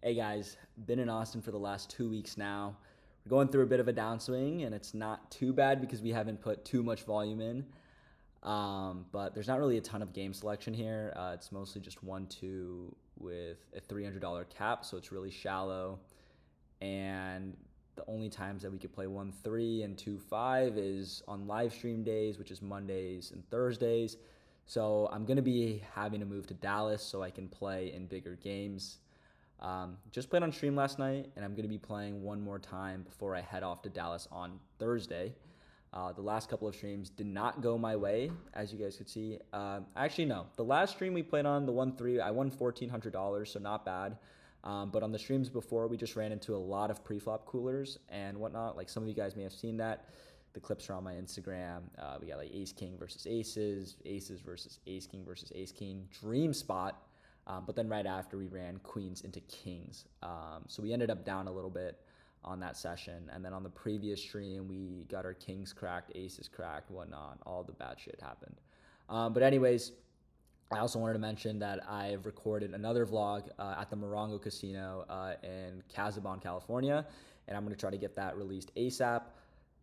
Hey guys, been in Austin for the last 2 weeks now. We're going through a bit of a downswing, and it's not too bad because we haven't put too much volume in. But there's not really a ton of game selection here. It's mostly just 1-2 with a $300 cap, so it's really shallow. And the only times that we could play 1-3 and 2-5 is on live stream days, which is Mondays and Thursdays. So I'm going to be having to move to Dallas so I can play in bigger games. Just played on stream last night, and I'm going to be playing one more time before I head off to Dallas on Thursday. The last couple of streams did not go my way, as you guys could see. Actually, no. The last stream we played on, the 1-3, I won $1,400, so not bad. But on the streams before, we just ran into a lot of pre-flop coolers and whatnot. Like some of you guys may have seen that. The clips are on my Instagram. We got like Ace King versus Aces, Aces versus Ace King versus Ace King, Dream Spot. But then right after we ran Queens into Kings. So we ended up down a little bit on that session. And then on the previous stream, we got our Kings cracked, Aces cracked, whatnot. All the bad shit happened. But anyways, I also wanted to mention that I've recorded another vlog at the Morongo Casino in Casabon, California. And I'm going to try to get that released ASAP.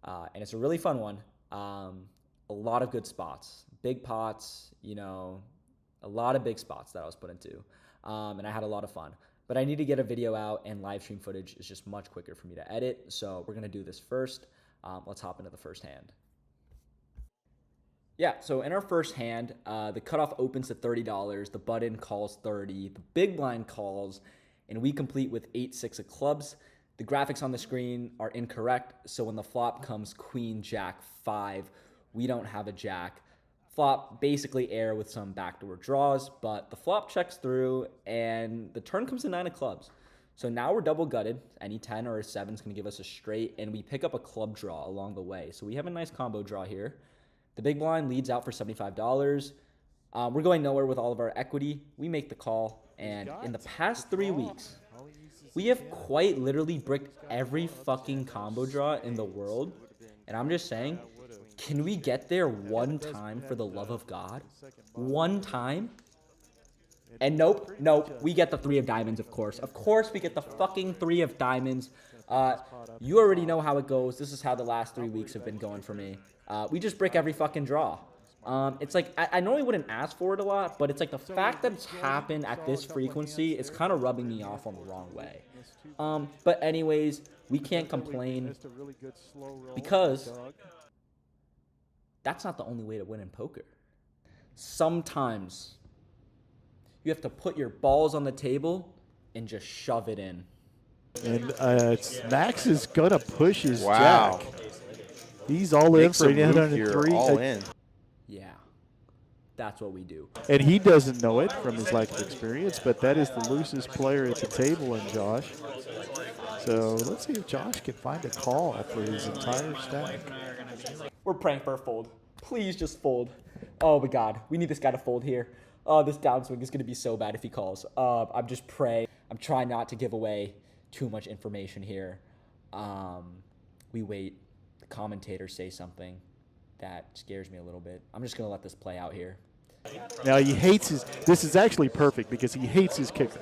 And it's a really fun one. A lot of good spots, big pots, a lot of big spots that I was put into. And I had a lot of fun. But I need to get a video out, and live stream footage is just much quicker for me to edit. So we're going to do this first. Let's hop into the first hand. Yeah, so in our first hand, the cutoff opens to $30. The button calls 30. The big blind calls, and we complete with 8-6 of clubs. The graphics on the screen are incorrect, so when the flop comes Queen, Jack, 5, we don't have a Jack. Flop, basically air with some backdoor draws, but the flop checks through, and the turn comes to 9 of clubs. So now we're double gutted. Any 10 or a 7 is going to give us a straight, and we pick up a club draw along the way. So we have a nice combo draw here. The big blind leads out for $75. We're going nowhere with all of our equity. We make the call, and in the past 3 weeks, we have quite literally bricked every fucking combo draw in the world. And I'm just saying, can we get there one time for the love of God? One time? And nope, we get the 3 of diamonds, of course. Of course we get the fucking 3 of diamonds. You already know how it goes. This is how the last 3 weeks have been going for me. We just brick every fucking draw. It's like, I normally wouldn't ask for it a lot, but it's like the fact that it's happened at this frequency, it's kind of rubbing me off on the wrong way. But anyways, we can't complain because that's not the only way to win in poker. Sometimes you have to put your balls on the table and just shove it in. And Max is going to push his jack. He's all in for 803. All in. Yeah, that's what we do. And he doesn't know it from his lack of experience, but that is the loosest player at the table in Josh. So let's see if Josh can find a call for his entire stack. We're praying for a fold. Please just fold. Oh my God, we need this guy to fold here. Oh, this downswing is going to be so bad if he calls. I'm just praying. I'm trying not to give away too much information here. We wait. The commentators say something that scares me a little bit. I'm just going to let this play out here. Now he hates his, this is actually perfect because he hates his kicker.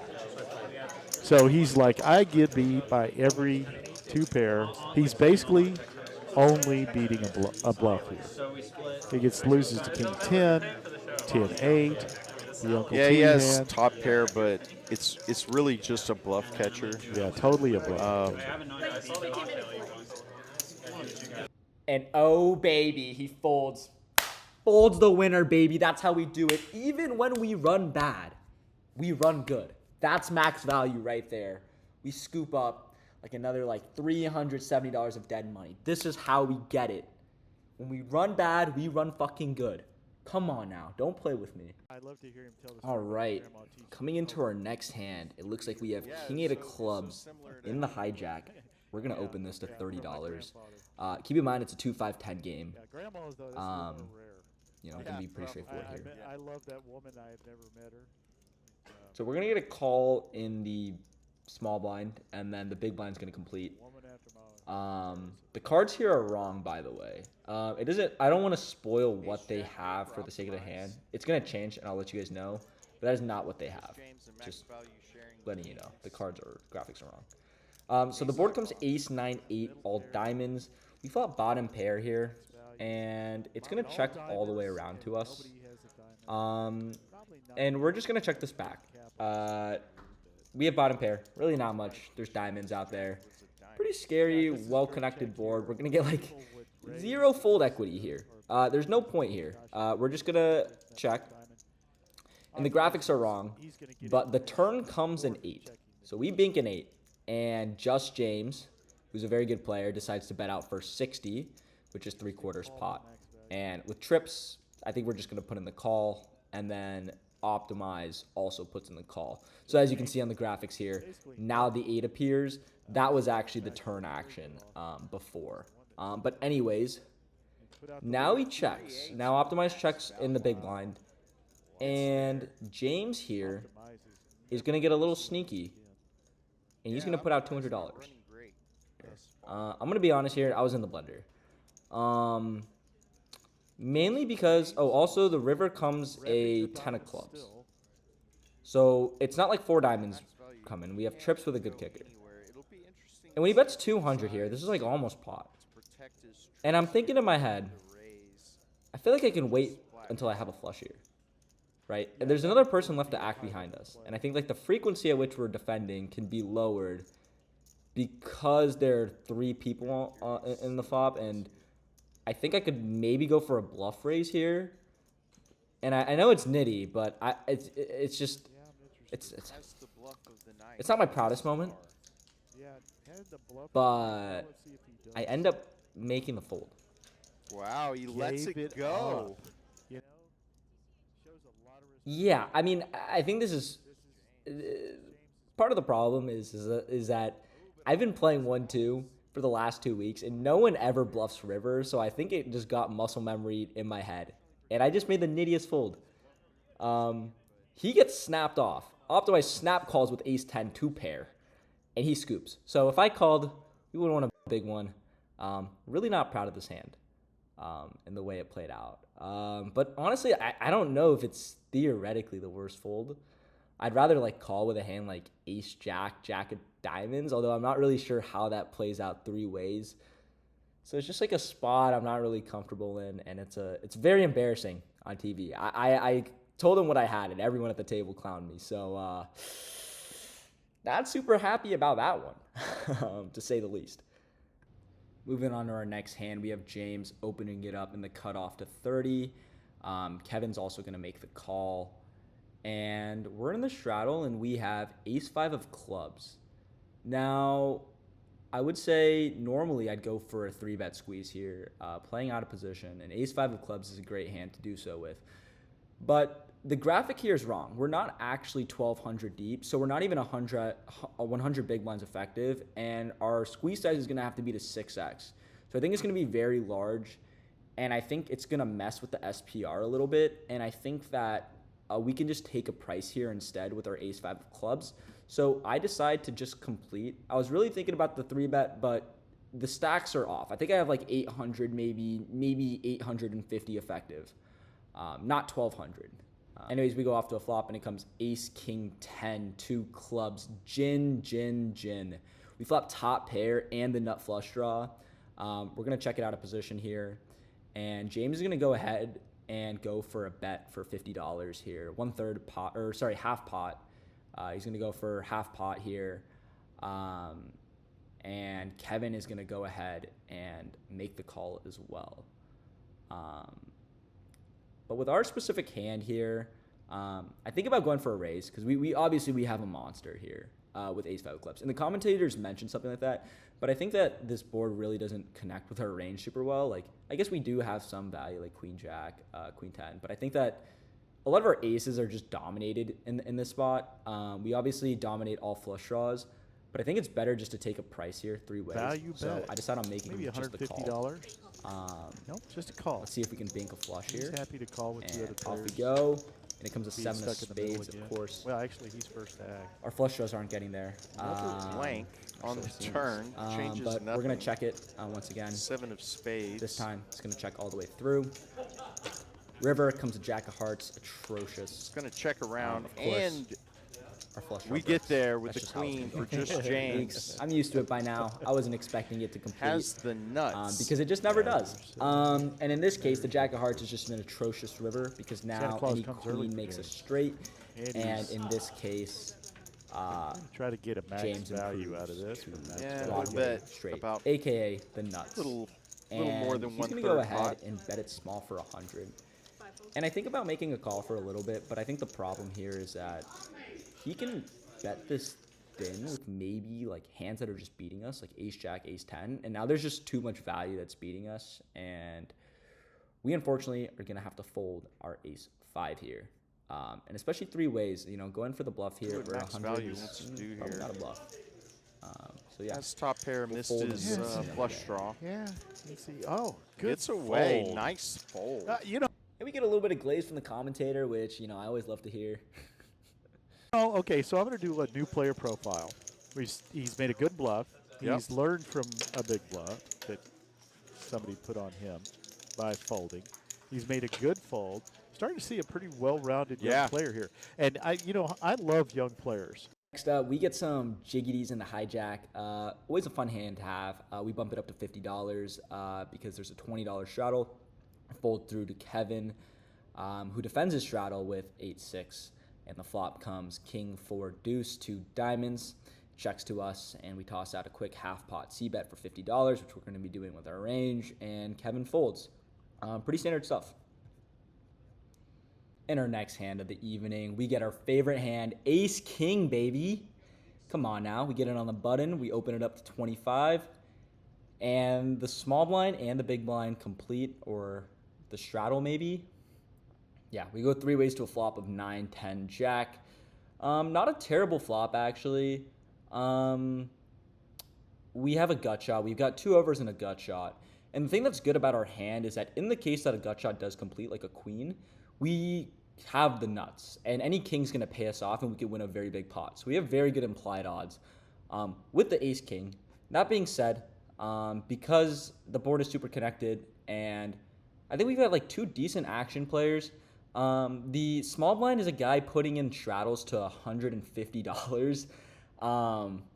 So he's like, I get beat by every 2 pair. He's basically only beating a bluff here. He loses to King 10, 10-8. Yeah, he has top pair, but it's really just a bluff catcher. Yeah, totally a bluff. And oh, baby, he folds. Folds the winner, baby. That's how we do it. Even when we run bad, we run good. That's max value right there. We scoop up like another $370 of dead money. This is how we get it. When we run bad, we run fucking good. Come on now. Don't play with me. I'd love to hear him tell this. All right. Coming into our next hand, it looks like we have King 8 of clubs in the hijack. We're going to open this to $30. Keep in mind, it's a 2-5-10 game. Going to be pretty straightforward here. I love that woman. I have never met her. So we're going to get a call in the small blind, and then the big blind's going to complete. The cards here are wrong, by the way. It isn't. I don't want to spoil what they have for the sake of the hand. It's going to change, and I'll let you guys know. But that is not what they have. Just letting you know. The graphics are wrong. So the board comes ace, 9, 8, all diamonds. We flop bottom pair here, and it's going to check all the way around to us. And we're just going to check this back. We have bottom pair. Really not much. There's diamonds out there. Pretty scary, well-connected board. We're going to get like 0 fold equity here. There's no point here. We're just going to check. And the graphics are wrong, but the turn comes in 8. So we bink an 8. And Just James, who's a very good player, decides to bet out for 60, which is 3/4 pot. And with trips, I think we're just going to put in the call, and then Optimize also puts in the call. So as you can see on the graphics here, now the 8 appears. That was actually the turn action before. But anyways, now he checks. Now Optimize checks in the big blind. And James here is going to get a little sneaky. And he's going to put out $200. I'm going to be honest here. I was in the blender. Mainly because, also the river comes a 10 of clubs. So it's not like 4 diamonds coming. We have trips with a good kicker. And when he bets 200 here, this is like almost pot. And I'm thinking in my head, I feel like I can wait until I have a flush here. Right? And there's another person left to act behind us. And I think like the frequency at which we're defending can be lowered because there are 3 people in the flop. And I think I could maybe go for a bluff raise here. And I know it's nitty, but it's just it's not my proudest moment. But I end up making the fold. Wow, he lets it go. Yeah, I mean, I think this is part of the problem is that I've been playing 1-2 for the last 2 weeks, and no one ever bluffs river, so I think it just got muscle memory in my head, and I just made the nittiest fold. He gets snapped off. Optimize snap calls with ace 10 2 pair, and he scoops. So if I called, we would want a big one. Really not proud of this hand and the way it played out. But honestly, I don't know if it's theoretically the worst fold. I'd rather like call with a hand like ace jack, jack of diamonds, although I'm not really sure how that plays out 3 ways. So it's just like a spot I'm not really comfortable in, and it's very embarrassing on TV. I told him what I had, and everyone at the table clowned me. So not super happy about that one, to say the least. Moving on to our next hand, we have James opening it up in the cutoff to 30. Kevin's also going to make the call. And we're in the straddle, and we have ace-5 of clubs. Now, I would say normally I'd go for a 3-bet squeeze here, playing out of position. And ace-5 of clubs is a great hand to do so with. But the graphic here is wrong. We're not actually 1,200 deep, so we're not even 100 big blinds effective, and our squeeze size is going to have to be to 6x. So I think it's going to be very large, and I think it's going to mess with the SPR a little bit, and I think that we can just take a price here instead with our ace-5 of clubs. So I decide to just complete. I was really thinking about the 3-bet, but the stacks are off. I think I have like 800, maybe 850 effective, not 1,200. Anyways, we go off to a flop, and it comes ace, king, 10, 2 clubs, gin, gin, gin. We flop top pair and the nut flush draw. We're going to check it out of position here. And James is going to go ahead and go for a bet for $50 here. 1/3 pot, or sorry, half pot. He's going to go for half pot here. And Kevin is going to go ahead and make the call as well. But with our specific hand here, I think about going for a raise because we obviously have a monster here with ace-5 of clubs. And the commentators mentioned something like that, but I think that this board really doesn't connect with our range super well. Like, I guess we do have some value like queen jack, queen 10, but I think that a lot of our aces are just dominated in this spot. We obviously dominate all flush draws, but I think it's better just to take a price here 3 ways. Value so bet. I decided on making Maybe just the call. Nope, just a call. Let's see if we can bank a flush He's here. happy to call with the other Off players. we go. And it comes a Being 7 of stuck in the middle spades, again. of course. Well, actually, he's first to act. Our flush draws aren't getting there. Blank on the turn. Changes but nothing. we're going to check it once again. 7 of spades. This time, it's going to check all the way through. River comes a jack of hearts. Atrocious. It's going to check around of course. and our flush draw We get breaks. there with That's the just how it's queen gonna for go. just James. I'm used to it by now. I wasn't expecting it to complete. Has the nuts. Because it just never does. And in this case, the Jack of Hearts is just an atrocious river because now Claus any comes early queen for makes a James. straight, And and he's- in this case, Try to get a max James value improves out of this. Or max Yeah, value. I would bet straight, about aka the nuts. little And more than he's one gonna third go ahead pot. and bet it small for 100. And I think about making a call for a little bit, but I think the problem here is that he can bet this thin with maybe like hands that are just beating us, like ace jack, ace 10, and now there's just too much value that's beating us, and we unfortunately are gonna have to fold our ace 5 here. And especially three ways, you know, going for the bluff here what for max 100 value is wants to do probably here. not a bluff. So yeah, As top pair missed fold his and miss. flush draw. Yeah. Let's see. Oh, good. Gets away. fold. Nice fold. You know. and we get a little bit of glaze from the commentator, which, you know, I always love to hear. Oh, okay. So I'm going to do a new player profile. He's made a good bluff. Yep. He's learned from a big bluff that somebody put on him by folding. He's made a good fold. Starting to see a pretty well-rounded young Yeah. player here. And I love young players. Next up, we get some jiggities in the hijack. Always a fun hand to have. We bump it up to $50 because there's a $20 straddle. Fold through to Kevin, who defends his straddle with 8-6. And the flop comes king 4 deuce, 2 diamonds. Checks to us, and we toss out a quick half pot c-bet for $50, which we're going to be doing with our range. And Kevin folds. Pretty standard stuff. In our next hand of the evening, we get our favorite hand, Ace King, baby. Come on now. We get it on the button. We open it up to 25. And the small blind and the big blind complete, or the straddle maybe. Yeah, we go three ways to a flop of 9, 10, jack. Not a terrible flop, actually. We have a gut shot. We've got 2 overs and a gut shot. And the thing that's good about our hand is that in the case that a gut shot does complete, like a queen, we have the nuts. And any king's going to pay us off, and we could win a very big pot. So we have very good implied odds with the ace king. That being said, because the board is super connected, and I think we've got like 2 decent action players. The small blind is a guy putting in straddles to $150,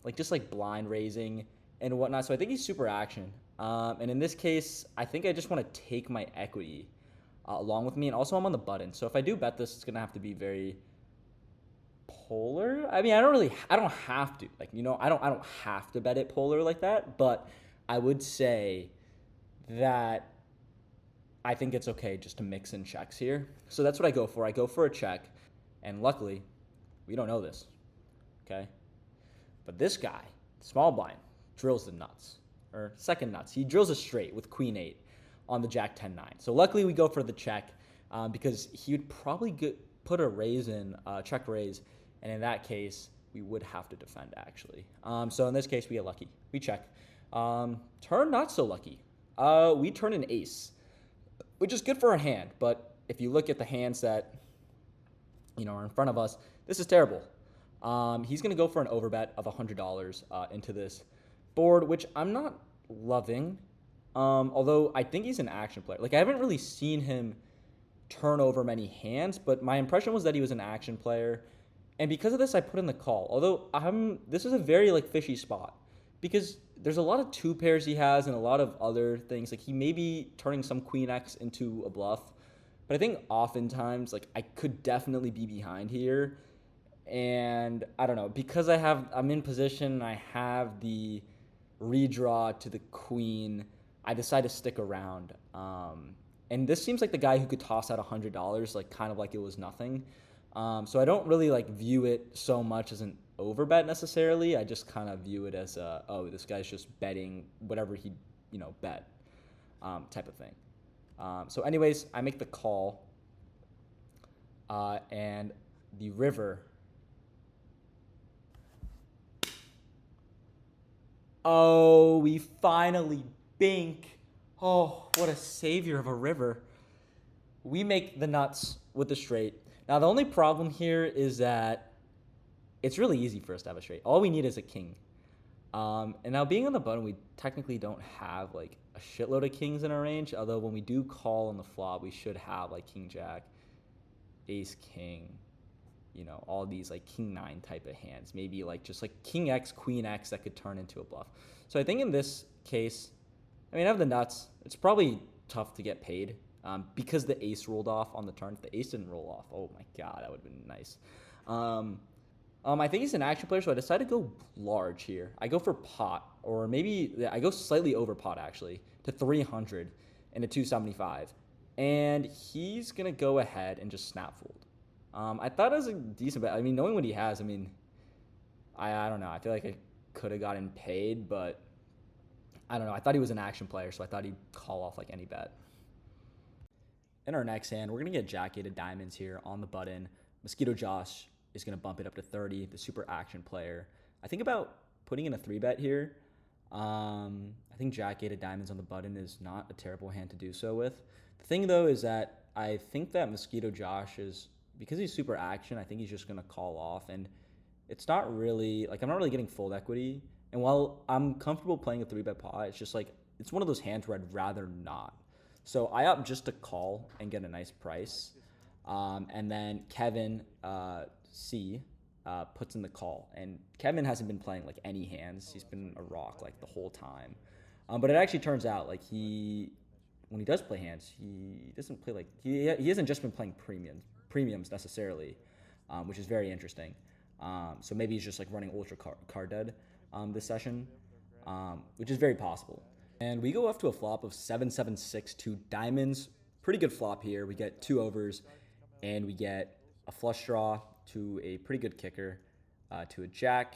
like just like blind raising and whatnot. So I think he's super action. And in this case, I think I just want to take my equity along with me. And also I'm on the button. So if I do bet this, it's going to have to be very polar. I mean, I don't have to, like, you know, I don't have to bet it polar like that, but I would say that I think it's okay just to mix in checks here. So that's what I go for. I go for a check, and luckily, we don't know this, okay? But this guy, small blind, drills the nuts, or second nuts. He drills a straight with queen 8 on the jack 10-9. So luckily, we go for the check because he would probably put a raise in, check raise, and in that case, we would have to defend, actually. So in this case, we get lucky. We check. Turn not so lucky. We turn an ace, which is good for our hand, but if you look at the hands that, you know, are in front of us, this is terrible. He's going to go for an overbet of $100 into this board, which I'm not loving, although I think he's an action player. Like, I haven't really seen him turn over many hands, but my impression was that he was an action player, and because of this, I put in the call. Although, this is a very, like, fishy spot, because there's a lot of 2 pairs he has and a lot of other things. Like, he may be turning some queen X into a bluff, but I think oftentimes, like, I could definitely be behind here. And I don't know, because I'm in position, I have the redraw to the queen, I decide to stick around. And this seems like the guy who could toss out $100, like, kind of like it was nothing. So I don't really, like, view it so much as an overbet necessarily. I just kind of view it as this guy's just betting whatever he, you know, bet type of thing. So anyways, I make the call, and the river. Oh, we finally bink. Oh, what a savior of a river. We make the nuts with the straight. Now, the only problem here is that it's really easy for us to have a straight. All we need is a king. And now being on the button, we technically don't have like a shitload of kings in our range. Although when we do call on the flop, we should have like king, jack, ace, king. all these like king 9 type of hands, maybe like just like king X, queen X that could turn into a bluff. So I think in this case, I have the nuts. It's probably tough to get paid because the ace rolled off on the turn. If the ace didn't roll off, oh my God, that would have been nice. I think he's an action player, so I decided to go large here. I go for pot, or maybe I go slightly over pot actually, to 300 and a 275. And he's going to go ahead and just snap fold. I thought it was a decent bet. Knowing what he has, I don't know. I feel like I could have gotten paid, but I don't know. I thought he was an action player, so I thought he'd call off like any bet. In our next hand, we're going to get Jack-8 of diamonds here on the button. Mosquito Josh is going to bump it up to 30, the super action player. I think about putting in a 3-bet here. I think Jack-8 of diamonds on the button is not a terrible hand to do so with. The thing, though, is that I think that Mosquito Josh is, because he's super action, I think he's just going to call off. And it's not really, I'm not really getting fold equity. And while I'm comfortable playing a 3-bet pot, it's just it's one of those hands where I'd rather not. So I opt just to call and get a nice price. And then Kevin C puts in the call. And Kevin hasn't been playing any hands. He's been a rock the whole time. But it actually turns out when he does play hands, he doesn't play he hasn't just been playing premiums necessarily, which is very interesting. So maybe he's just running ultra card dead this session, which is very possible. And we go off to a flop of 7-7-6 to diamonds. Pretty good flop here. We get 2 overs, and we get a flush draw to a pretty good kicker to a jack.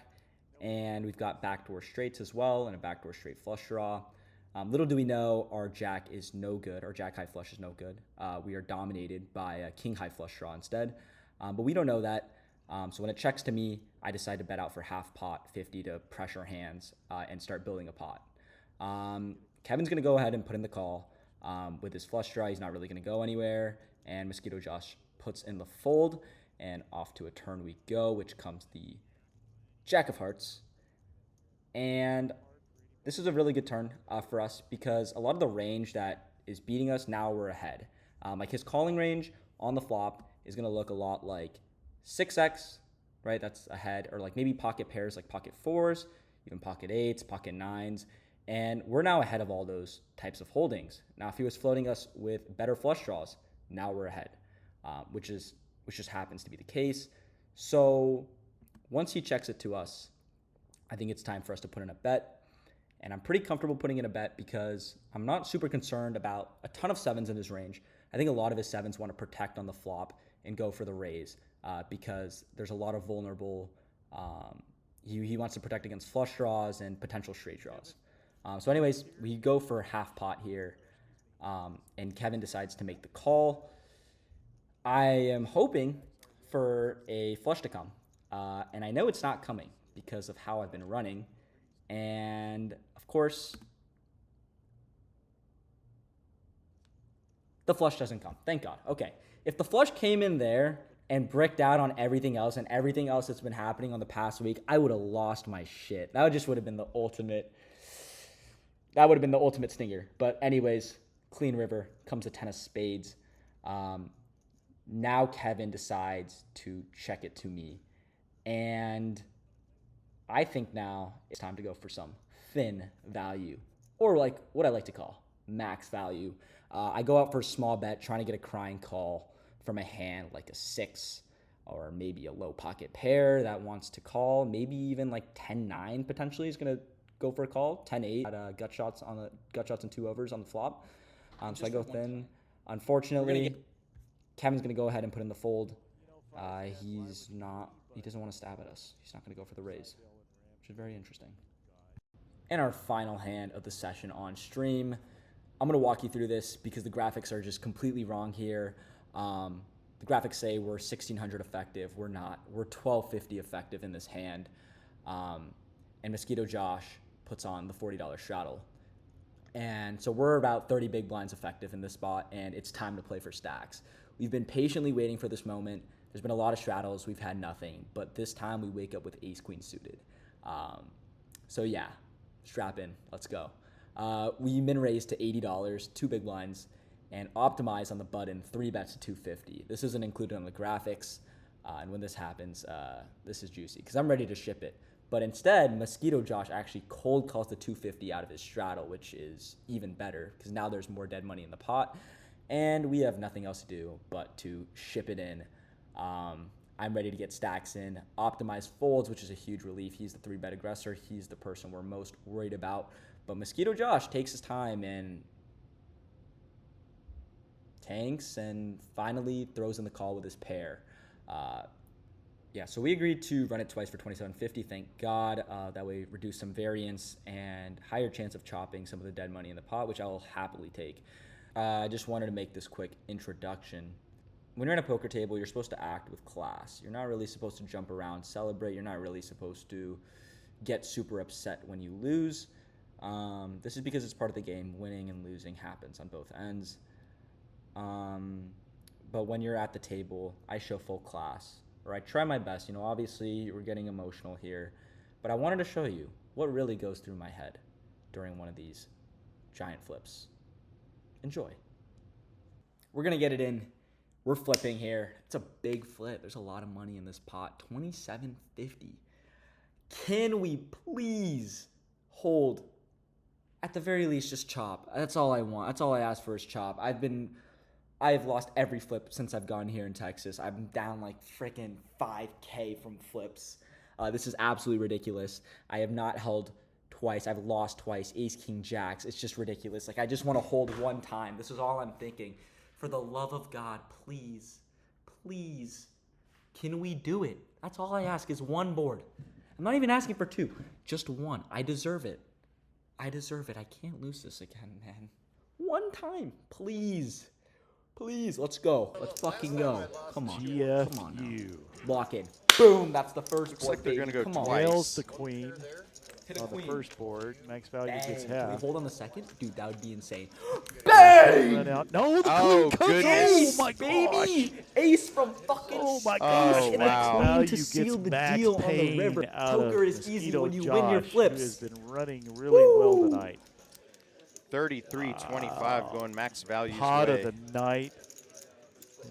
And we've got backdoor straights as well, and a backdoor straight flush draw. Little do we know, our jack is no good. Our jack high flush is no good. We are dominated by a king high flush draw instead. But we don't know that. So when it checks to me, I decide to bet out for half pot 50 to pressure hands and start building a pot. Kevin's going to go ahead and put in the call. With his flush draw, he's not really going to go anywhere. And Mosquito Josh puts in the fold, and off to a turn we go, which comes the Jack of Hearts. And this is a really good turn for us because a lot of the range that is beating us, now we're ahead. His calling range on the flop is going to look a lot like 6x, right? That's ahead. Or maybe pocket pairs like pocket 4s, even pocket 8s, pocket 9s. And we're now ahead of all those types of holdings. Now, if he was floating us with better flush draws, now we're ahead, which just happens to be the case. So once he checks it to us, I think it's time for us to put in a bet. And I'm pretty comfortable putting in a bet because I'm not super concerned about a ton of 7s in his range. I think a lot of his 7s want to protect on the flop and go for the raise because there's a lot of vulnerable. He wants to protect against flush draws and potential straight draws. So anyways, we go for half pot here, and Kevin decides to make the call. I am hoping for a flush to come, and I know it's not coming because of how I've been running. And, of course, the flush doesn't come. Thank God. Okay. If the flush came in there and bricked out on everything else and everything else that's been happening on the past week, I would have lost my shit. That would have been the ultimate. That would have been the ultimate stinger. But anyways, clean river, comes a 10 of spades. Now Kevin decides to check it to me. And I think now it's time to go for some thin value, or what I like to call max value. I go out for a small bet, trying to get a crying call from a hand like a 6 or maybe a low pocket pair that wants to call. Maybe even 10-9 potentially is going to go for a call. 10-8 at gut shots and 2 overs on the flop. So I go thin. Unfortunately, Kevin's going to go ahead and put in the fold. He doesn't want to stab at us. He's not going to go for the raise, which is very interesting. And our final hand of the session on stream. I'm going to walk you through this because the graphics are just completely wrong here. The graphics say we're 1,600 effective. We're not. We're 1,250 effective in this hand. And Mosquito Josh puts on the $40 straddle. And so we're about 30 big blinds effective in this spot, and it's time to play for stacks. We've been patiently waiting for this moment. There's been a lot of straddles. We've had nothing. But this time we wake up with ace-queen suited. So yeah, strap in. Let's go. We min-raise to $80, 2 big blinds, and optimize on the button, 3 bets to 250. This isn't included on the graphics. And when this happens, this is juicy because I'm ready to ship it. But instead, Mosquito Josh actually cold calls the 250 out of his straddle, which is even better because now there's more dead money in the pot. And we have nothing else to do but to ship it in. I'm ready to get stacks in. Optimize folds, which is a huge relief. He's the 3-bet aggressor. He's the person we're most worried about. But Mosquito Josh takes his time and tanks and finally throws in the call with his pair. So we agreed to run it twice for 2750. Thank God. That way reduce some variance and higher chance of chopping some of the dead money in the pot, which I will happily take. I just wanted to make this quick introduction. When you're at a poker table, you're supposed to act with class. You're not really supposed to jump around, celebrate. You're not really supposed to get super upset when you lose. This is because it's part of the game. Winning and losing happens on both ends. But when you're at the table, I show full class, or I try my best. Obviously we're getting emotional here, but I wanted to show you what really goes through my head during one of these giant flips. Enjoy. We're going to get it in. We're flipping here. It's a big flip. There's a lot of money in this pot. $27.50. Can we please hold? At the very least, just chop. That's all I want. That's all I ask for is chop. I've lost every flip since I've gotten here in Texas. I'm down like freaking 5K from flips. This is absolutely ridiculous. I have not held twice. I've lost twice. Ace, king, jacks. It's just ridiculous. Like, I just want to hold one time. This is all I'm thinking. For the love of God, please, please, can we do it? That's all I ask is one board. I'm not even asking for two. Just one. I deserve it. I deserve it. I can't lose this again, man. One time. Please. Please, let's go. Let's fucking go. Come on. GFU. Come on now. Lock in. Boom. That's the first Looks board, like they're baby. gonna go Come on. twice. Nails the queen Hit a on queen. the first board. Max value Bang. gets Can we half. hold on the second? Dude, that would be insane. Run out. No, the Oh, queen comes. goodness. Oh my Baby! gosh. Ace from fucking Oh my Oh, gosh. and Max wow. a queen value to seal gets the Max deal on the Payne river. out Poker of is easy Mosquito when you Josh, win your who has flips. been running really well Woo! tonight. 33-25 going max value's Pot way. of the night.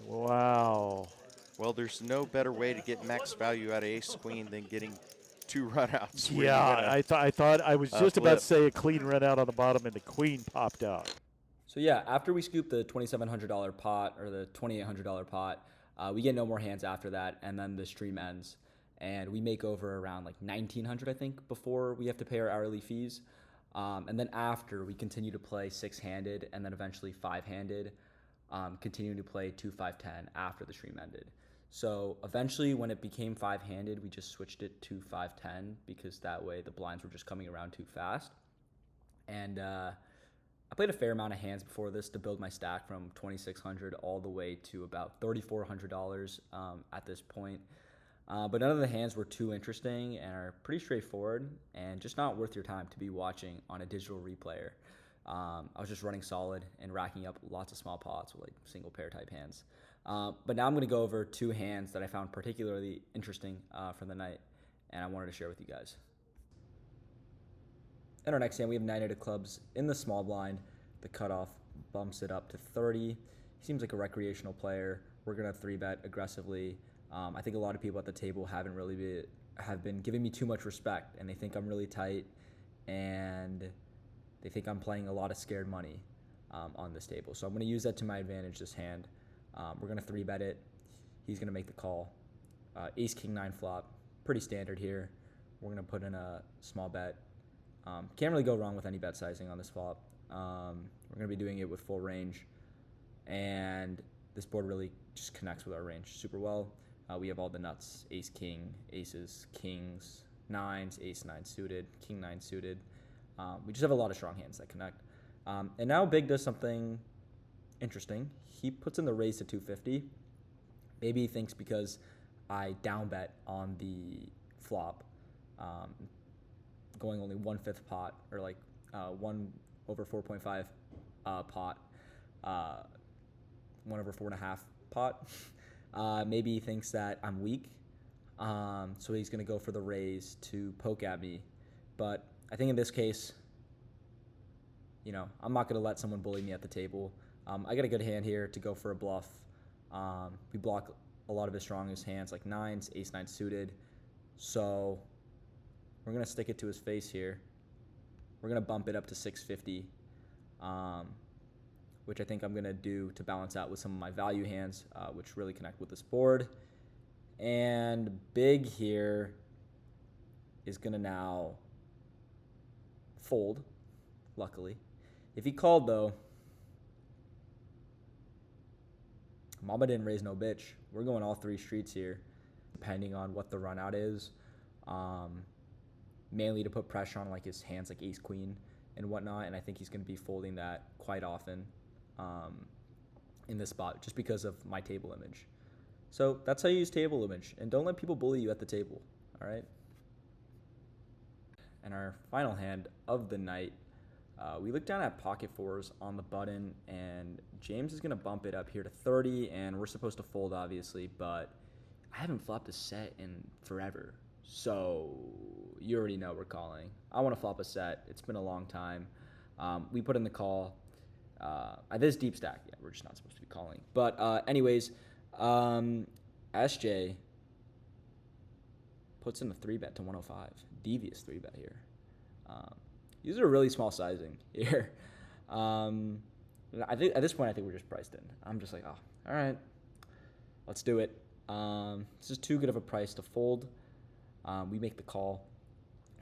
Wow. Well, there's no better way to get max value out of ace queen than getting 2 runouts. where you Yeah, win a- I thought I was just about flip. to say a clean run out on the bottom and the queen popped out. So yeah, after we scoop the $2,700 pot or the $2,800 pot, we get no more hands after that, and then the stream ends, and we make over around like $1,900, I think, before we have to pay our hourly fees. And then after, we continue to play 6-handed and then eventually 5-handed, continuing to play 2, 5, 10 after the stream ended. So eventually, when it became 5-handed, we just switched it to 5, 10 because that way the blinds were just coming around too fast. And I played a fair amount of hands before this to build my stack from $2,600 all the way to about $3,400 at this point. But none of the hands were too interesting and are pretty straightforward and just not worth your time to be watching on a digital replayer. I was just running solid and racking up lots of small pots with like single pair type hands. But now I'm going to go over 2 hands that I found particularly interesting for the night, and I wanted to share with you guys. In our next hand, we have 9 of clubs in the small blind. The cutoff bumps it up to 30. He seems like a recreational player. We're going to 3-bet aggressively. I think a lot of people at the table have been giving me too much respect, and they think I'm really tight, and they think I'm playing a lot of scared money on this table. So I'm going to use that to my advantage this hand. We're going to 3-bet it. He's going to make the call. Ace, king, 9 flop. Pretty standard here. We're going to put in a small bet. Can't really go wrong with any bet sizing on this flop. We're going to be doing it with full range. And this board really just connects with our range super well. We have all the nuts. Ace, king, aces, kings, 9s, ace, 9 suited, king, 9 suited. We just have a lot of strong hands that connect. And now Big does something interesting. He puts in the raise to 250. Maybe he thinks because I down bet on the flop, going only 1/5 pot, or like 1 over 4.5 pot, 1 over 4.5 pot. Maybe he thinks that I'm weak, so he's going to go for the raise to poke at me. But I think in this case, I'm not going to let someone bully me at the table. I got a good hand here to go for a bluff. We block a lot of his strongest hands, like nines, ace nine suited. So we're going to stick it to his face here. We're going to bump it up to 650, which I think I'm going to do to balance out with some of my value hands, which really connect with this board. And big here is going to now fold, luckily. If he called, though, Mama didn't raise no bitch. We're going all three streets here, depending on what the run out is. Mainly to put pressure on like his hands like ace queen and whatnot, and I think he's going to be folding that quite often in this spot just because of my table image. So that's how you use table image, and don't let people bully you at the table, all right? And our final hand of the night, we look down at pocket fours on the button, and James is going to bump it up here to 30, and we're supposed to fold, obviously, but I haven't flopped a set in forever, so you already know we're calling. I want to flop a set. It's been a long time. We put in the call. This deep stack, yeah, we're just not supposed to be calling. But anyways, SJ puts in a 3-bet to 105. Devious 3-bet here. These are really small sizing here. I think at this point, I think we're just priced in. I'm just like, oh, all right, let's do it. This is too good of a price to fold. We make the call.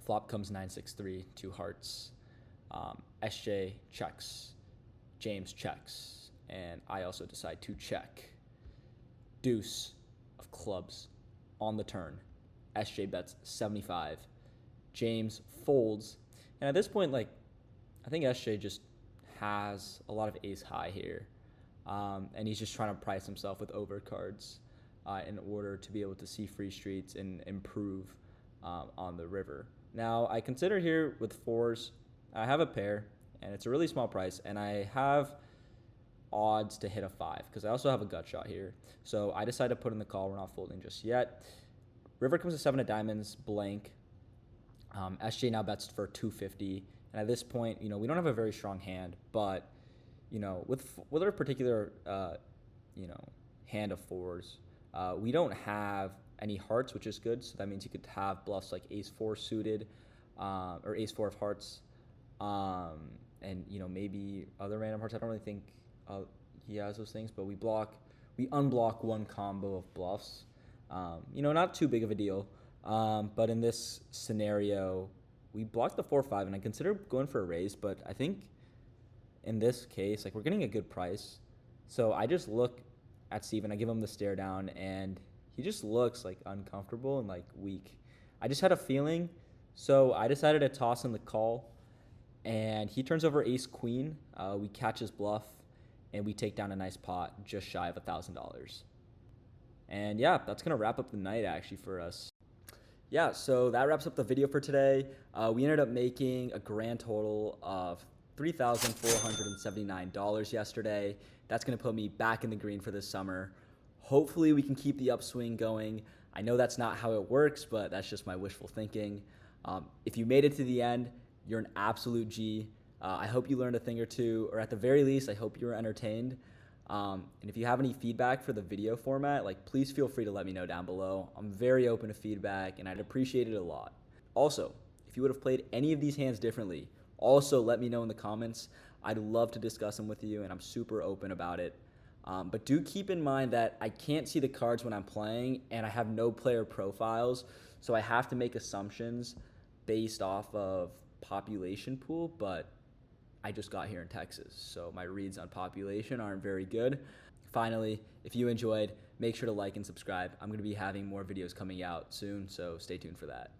Flop comes 9-6-3, 2 hearts. SJ checks. James checks. And I also decide to check. Deuce of clubs on the turn. SJ bets 75. James folds. And at this point, like, I think SJ just has a lot of ace high here. And he's just trying to price himself with overcards in order to be able to see free streets and improve on the river. Now, I consider here with fours, I have a pair, and it's a really small price, and I have odds to hit a 5 because I also have a gut shot here. So I decide to put in the call. We're not folding just yet. River comes to 7 of diamonds, blank. SJ now bets for 250, and at this point, we don't have a very strong hand, but with our particular hand of fours, we don't have any hearts, which is good. So that means you could have bluffs like ace 4 suited, or ace 4 of hearts, and maybe other random hearts. I don't really think he has those things, but we unblock one combo of bluffs. Not too big of a deal. But in this scenario, we blocked the 4-5, and I consider going for a raise, but I think in this case, like, we're getting a good price. So I just look at Steven, I give him the stare down, and he just looks like uncomfortable and like weak. I just had a feeling, so I decided to toss him the call, and he turns over ace queen. We catch his bluff, and we take down a nice pot just shy of $1,000. And yeah, that's gonna wrap up the night actually for us. Yeah, so that wraps up the video for today. We ended up making a grand total of $3,479 yesterday. That's going to put me back in the green for this summer. Hopefully we can keep the upswing going. I know that's not how it works, but that's just my wishful thinking. If you made it to the end, you're an absolute G. I hope you learned a thing or two, or at the very least, I hope you were entertained. And if you have any feedback for the video format, please feel free to let me know down below. I'm very open to feedback, and I'd appreciate it a lot. Also, if you would have played any of these hands differently, also let me know in the comments. I'd love to discuss them with you, and I'm super open about it. But do keep in mind that I can't see the cards when I'm playing, and I have no player profiles, so I have to make assumptions based off of population pool, but I just got here in Texas, so my reads on population aren't very good. Finally, if you enjoyed, make sure to like and subscribe. I'm going to be having more videos coming out soon, so stay tuned for that.